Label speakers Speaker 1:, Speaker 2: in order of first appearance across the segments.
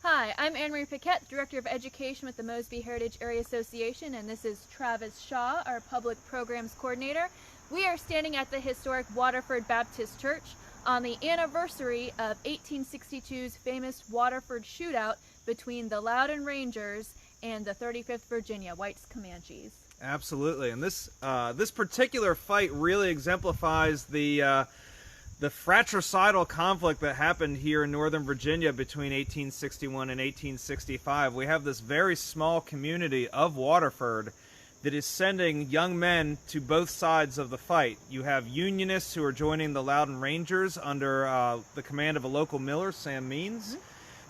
Speaker 1: Hi, I'm Anne-Marie Paquette, Director of Education with the Mosby Heritage Area Association, and this is Travis Shaw, our Public Programs Coordinator. We are standing at the historic Waterford Baptist Church on the anniversary of 1862's famous Waterford shootout between the Loudoun Rangers and the 35th Virginia Whites Comanches.
Speaker 2: Absolutely, and this particular fight really exemplifies the fratricidal conflict that happened here in Northern Virginia between 1861 and 1865. We have this very small community of Waterford that is sending young men to both sides of the fight. You have Unionists who are joining the Loudoun Rangers under the command of a local miller, Sam Means.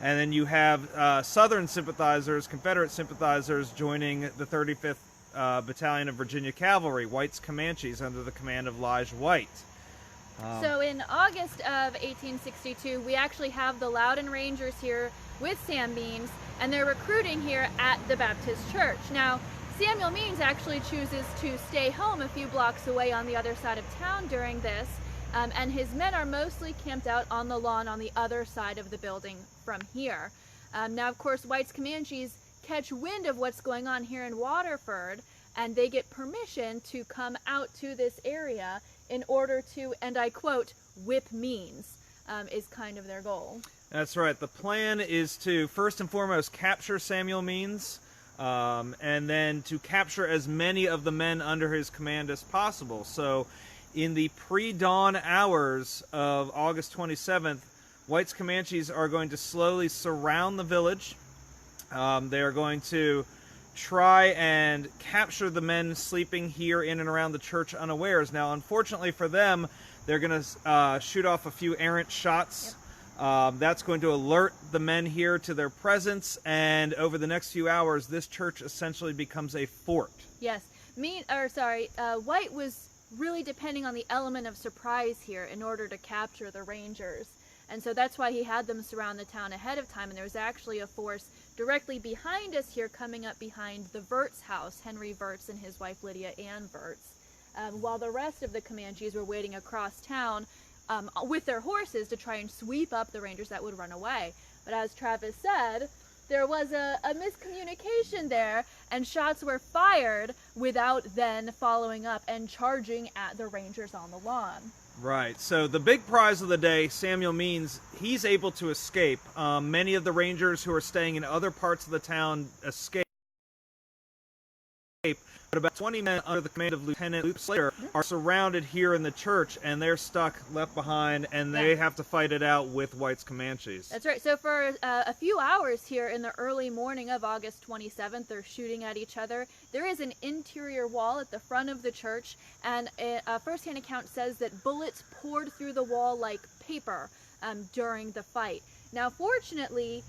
Speaker 2: And then you have Southern sympathizers, Confederate sympathizers, joining the 35th Battalion of Virginia Cavalry, White's Comanches, under the command of Elijah White.
Speaker 1: So in August of 1862, we actually have the Loudoun Rangers here with Sam Means, and they're recruiting here at the Baptist Church. Now, Samuel Means actually chooses to stay home a few blocks away on the other side of town during this, and his men are mostly camped out on the lawn on the other side of the building from here. Now, of course, White's Comanches catch wind of what's going on here in Waterford, and they get permission to come out to this area in order to, and I quote, whip Means, is kind of their goal.
Speaker 2: That's right. The plan is to, first and foremost, capture Samuel Means, and then to capture as many of the men under his command as possible. So in the pre-dawn hours of August 27th, White's Comanches are going to slowly surround the village. They are going to try and capture the men sleeping here in and around the church unawares. Now, unfortunately for them, they're going to shoot off a few errant shots. Yep. That's going to alert the men here to their presence, and over the next few hours, this church essentially becomes a fort.
Speaker 1: Yes. White was really depending on the element of surprise here in order to capture the Rangers. And so that's why he had them surround the town ahead of time, and there was actually a force directly behind us here, coming up behind the Verts house, Henry Verts and his wife Lydia Ann Verts, while the rest of the Comanches were waiting across town with their horses to try and sweep up the Rangers that would run away. But as Travis said, there was a miscommunication there, and shots were fired without then following up and charging at the Rangers on the lawn.
Speaker 2: Right, so the big prize of the day, Samuel Means, he's able to escape. Many of the Rangers who are staying in other parts of the town escape. But about 20 men under the command of Lieutenant Luke Slater are surrounded here in the church, and they're stuck, left behind, and they have to fight it out with White's Comanches.
Speaker 1: That's right. So for a few hours here in the early morning of August 27th, they're shooting at each other. There is an interior wall at the front of the church, and a first-hand account says that bullets poured through the wall like paper during the fight. Now, fortunately,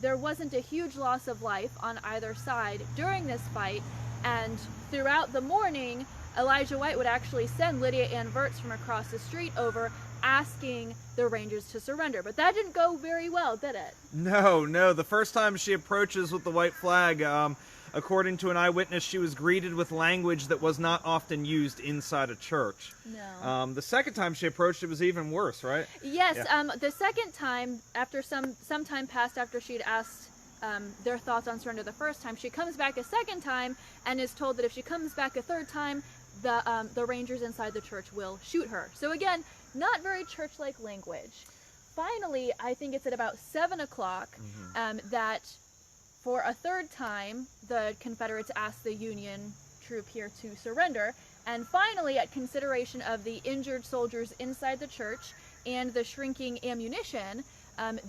Speaker 1: there wasn't a huge loss of life on either side during this fight, and throughout the morning, Elijah White would actually send Lydia Ann Verts from across the street over, asking the Rangers to surrender. But that didn't go very well, did it?
Speaker 2: No. The first time she approaches with the white flag, according to an eyewitness, she was greeted with language that was not often used inside a church.
Speaker 1: No.
Speaker 2: The second time she approached, it was even worse, right?
Speaker 1: Yes. Yeah. The second time, after some time passed after she'd asked their thoughts on surrender the first time, she comes back a second time and is told that if she comes back a third time, the Rangers inside the church will shoot her. So again, not very church-like language. Finally, I think it's at about 7 o'clock that for a third time, the Confederates asked the Union troop here to surrender. And finally, at consideration of the injured soldiers inside the church and the shrinking ammunition,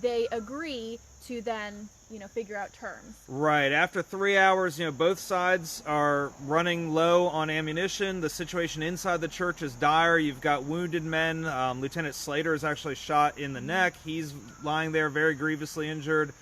Speaker 1: they agree to then, figure out terms. Right.
Speaker 2: After 3 hours, both sides are running low on ammunition. The situation inside the church is dire. You've got wounded men. Lieutenant Slater is actually shot in the neck. He's lying there very grievously injured.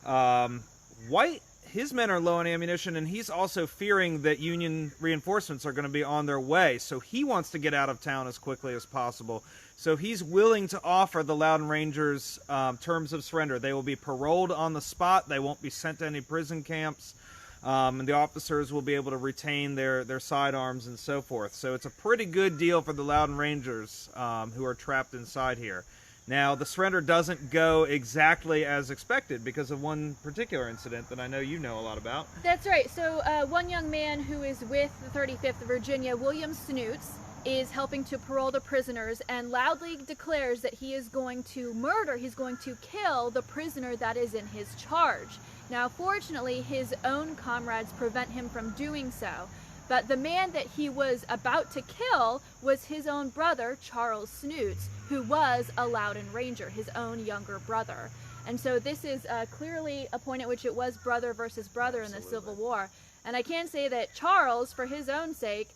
Speaker 2: White, his men are low on ammunition, and he's also fearing that Union reinforcements are going to be on their way. So he wants to get out of town as quickly as possible. So he's willing to offer the Loudoun Rangers terms of surrender. They will be paroled on the spot. They won't be sent to any prison camps. And the officers will be able to retain their sidearms and so forth. So it's a pretty good deal for the Loudoun Rangers who are trapped inside here. Now, the surrender doesn't go exactly as expected because of one particular incident that I know you know a lot about.
Speaker 1: That's right. So one young man who is with the 35th Virginia, William Snoots, is helping to parole the prisoners and loudly declares that he is going to murder, he's going to kill the prisoner that is in his charge. Now, fortunately, his own comrades prevent him from doing so. But the man that he was about to kill was his own brother, Charles Snoots, who was a Loudoun Ranger, his own younger brother. And so this is clearly a point at which it was brother versus brother in the Civil War. And I can say that Charles, for his own sake,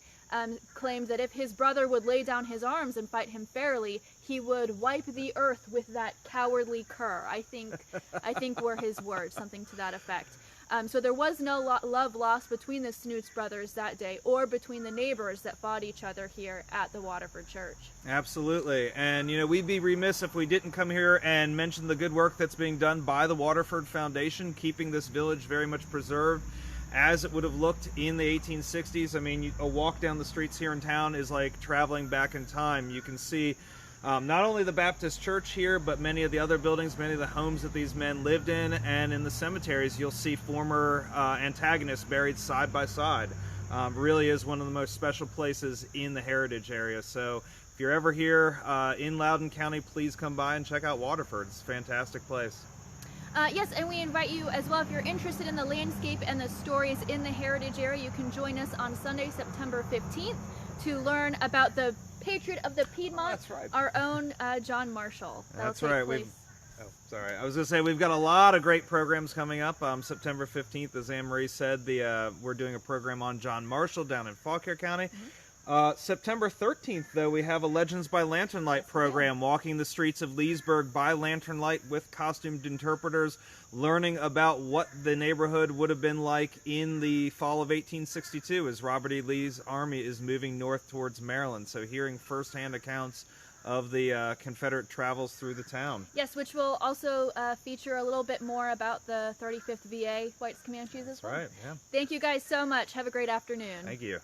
Speaker 1: claimed that if his brother would lay down his arms and fight him fairly, he would wipe the earth with that cowardly cur. I think were his words, something to that effect. So there was no love lost between the Snoots brothers that day or between the neighbors that fought each other here at the Waterford Church.
Speaker 2: Absolutely. And, you know, we'd be remiss if we didn't come here and mention the good work that's being done by the Waterford Foundation, keeping this village very much preserved as it would have looked in the 1860s. I mean, a walk down the streets here in town is like traveling back in time. You can see not only the Baptist church here, but many of the other buildings, many of the homes that these men lived in, and in the cemeteries you'll see former antagonists buried side by side. Really is one of the most special places in the heritage area. So if you're ever here in Loudoun County, please come by and check out Waterford. It's a fantastic place.
Speaker 1: Yes, and we invite you as well, if you're interested in the landscape and the stories in the heritage area, you can join us on Sunday, September 15th to learn about the Patriot of the Piedmont,
Speaker 2: That's right.
Speaker 1: our own John Marshall.
Speaker 2: That's right. I was going to say, we've got a lot of great programs coming up. September 15th, as Anne-Marie said, we're doing a program on John Marshall down in Fauquier County.
Speaker 1: Mm-hmm.
Speaker 2: September 13th, though, we have a Legends by Lantern Light program, walking the streets of Leesburg by lantern light with costumed interpreters, learning about what the neighborhood would have been like in the fall of 1862 as Robert E. Lee's army is moving north towards Maryland. So hearing firsthand accounts of the Confederate travels through the town.
Speaker 1: Yes, which will also feature a little bit more about the 35th VA Whites Comanches as well.
Speaker 2: That's right, yeah.
Speaker 1: Thank you guys so much. Have a great afternoon.
Speaker 2: Thank you.